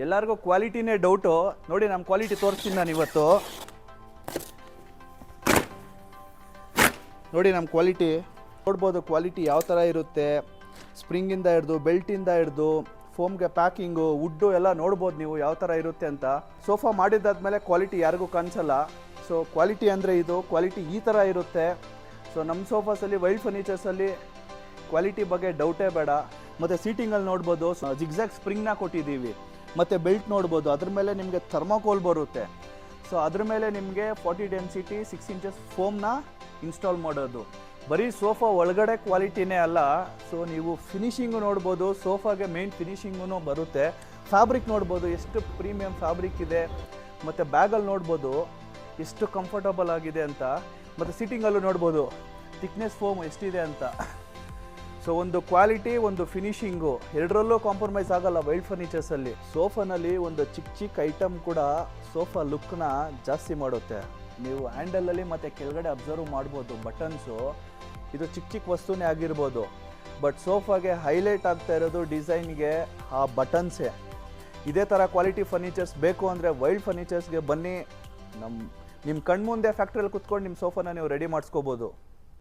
ಎಲ್ಲರಿಗೂ ಕ್ವಾಲಿಟಿನೇ ಡೌಟು. ನೋಡಿ ನಮ್ಮ ಕ್ವಾಲಿಟಿ ತೋರಿಸ್ತೀನಿ ನಾನು ಇವತ್ತು. ನೋಡಿ ನಮ್ಮ ಕ್ವಾಲಿಟಿ ನೋಡ್ಬೋದು. ಕ್ವಾಲಿಟಿ ಯಾವ ಥರ ಇರುತ್ತೆ, ಸ್ಪ್ರಿಂಗಿಂದ ಹಿಡ್ದು ಬೆಲ್ಟಿಂದ ಹಿಡ್ದು ಫೋಮ್ಗೆ ಪ್ಯಾಕಿಂಗು ವುಡ್ಡು ಎಲ್ಲ ನೋಡ್ಬೋದು ನೀವು ಯಾವ ಥರ ಇರುತ್ತೆ ಅಂತ. ಸೋಫಾ ಮಾಡಿದ್ದಾದ್ಮೇಲೆ ಕ್ವಾಲಿಟಿ ಯಾರಿಗೂ ಕಾಣಿಸಲ್ಲ. ಸೊ ಕ್ವಾಲಿಟಿ ಅಂದರೆ ಇದು ಕ್ವಾಲಿಟಿ ಈ ಥರ ಇರುತ್ತೆ. ಸೊ ನಮ್ಮ ಸೋಫಾಸಲ್ಲಿ ವೈಲ್ಡ್ ಫರ್ನಿಚರ್ಸಲ್ಲಿ ಕ್ವಾಲಿಟಿ ಬಗ್ಗೆ ಡೌಟೇ ಬೇಡ. ಮತ್ತು ಸೀಟಿಂಗಲ್ಲಿ ನೋಡ್ಬೋದು ಜಿಗ್ಜ್ಯಾಗ್ ಸ್ಪ್ರಿಂಗ್ನ ಕೊಟ್ಟಿದ್ದೀವಿ. ಮತ್ತು ಬೆಲ್ಟ್ ನೋಡ್ಬೋದು, ಅದ್ರ ಮೇಲೆ ನಿಮಗೆ ಥರ್ಮಾಕೋಲ್ ಬರುತ್ತೆ. ಸೊ ಅದ್ರ ಮೇಲೆ ನಿಮಗೆ 40 ಡೆನ್ಸಿಟಿ 6 ಇಂಚಸ್ ಫೋಮ್ನ ಇನ್ಸ್ಟಾಲ್ ಮಾಡೋದು. ಬರೀ ಸೋಫಾ ಒಳಗಡೆ ಕ್ವಾಲಿಟಿನೇ ಅಲ್ಲ, ಸೊ ನೀವು ಫಿನಿಶಿಂಗು ನೋಡ್ಬೋದು. ಸೋಫಾಗೆ ಮೇನ್ ಫಿನಿಶಿಂಗೂ ಬರುತ್ತೆ. ಫ್ಯಾಬ್ರಿಕ್ ನೋಡ್ಬೋದು ಎಷ್ಟು ಪ್ರೀಮಿಯಂ ಫ್ಯಾಬ್ರಿಕ್ ಇದೆ. ಮತ್ತು ಬ್ಯಾಗಲ್ಲಿ ನೋಡ್ಬೋದು ಎಷ್ಟು ಕಂಫರ್ಟಬಲ್ ಆಗಿದೆ ಅಂತ. ಮತ್ತು ಸೀಟಿಂಗಲ್ಲೂ ನೋಡ್ಬೋದು ಥಿಕ್ನೆಸ್ ಫೋಮ್ ಎಷ್ಟಿದೆ ಅಂತ. ಸೊ ಒಂದು ಕ್ವಾಲಿಟಿ ಒಂದು ಫಿನಿಶಿಂಗು ಎರಡರಲ್ಲೂ ಕಾಂಪ್ರಮೈಸ್ ಆಗಲ್ಲ ವೈಲ್ಡ್ ಫರ್ನಿಚರ್ಸಲ್ಲಿ. ಸೋಫಾನಲ್ಲಿ ಒಂದು ಚಿಕ್ಕ ಐಟಮ್ ಕೂಡ ಸೋಫಾ ಲುಕ್ನ ಜಾಸ್ತಿ ಮಾಡುತ್ತೆ. ನೀವು ಹ್ಯಾಂಡಲಲ್ಲಿ ಮತ್ತು ಕೆಳಗಡೆ ಅಬ್ಸರ್ವ್ ಮಾಡ್ಬೋದು ಬಟನ್ಸು. ಇದು ಚಿಕ್ಕ ವಸ್ತುನೇ ಆಗಿರ್ಬೋದು, ಬಟ್ ಸೋಫಾಗೆ ಹೈಲೈಟ್ ಆಗ್ತಾ ಇರೋದು ಡಿಸೈನ್ಗೆ ಆ ಬಟನ್ಸೇ. ಇದೇ ಥರ ಕ್ವಾಲಿಟಿ ಫರ್ನಿಚರ್ಸ್ ಬೇಕು ಅಂದರೆ ವೈಲ್ಡ್ ಫರ್ನಿಚರ್ಸ್ಗೆ ಬನ್ನಿ. ನಿಮ್ಮ ಕಣ್ಮುಂದೆ ಫ್ಯಾಕ್ಟ್ರಿಯಲ್ಲಿ ಕುತ್ಕೊಂಡು ನಿಮ್ಮ ಸೋಫಾನ ನೀವು ರೆಡಿ ಮಾಡಿಸ್ಕೋಬೋದು.